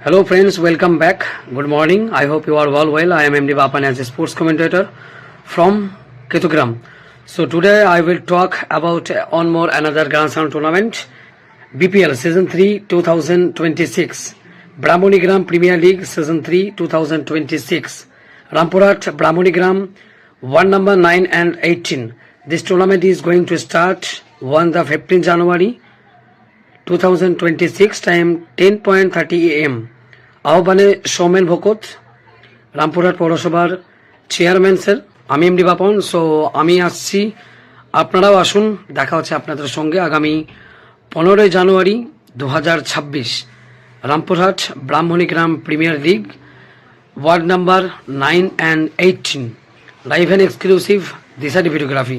Hello friends, welcome back. Good morning. I hope you are all well. I am MD Bapan as a sports commentator from Ketugram. So today I will talk about one more another Grand Slam tournament, BPL Season 3 2026, Brahmonigram Premier League Season 3 2026, Rampurat Brahmonigram 1 number 9 and 18. This tournament is going to start on the 15th January 2026 time 10:30 AM. আহ্বানে সৌমেন ভকত, রামপুরহাট পৌরসভার chairman sir, আমি MD Bapan. So আমি আসছি, আপনারাও আসুন, দেখা হচ্ছে আপনাদের সঙ্গে আগামী 15 January 2026 Rampurhat Brahmanigram premier league ward number 9 and 18 live and exclusive Disha videography.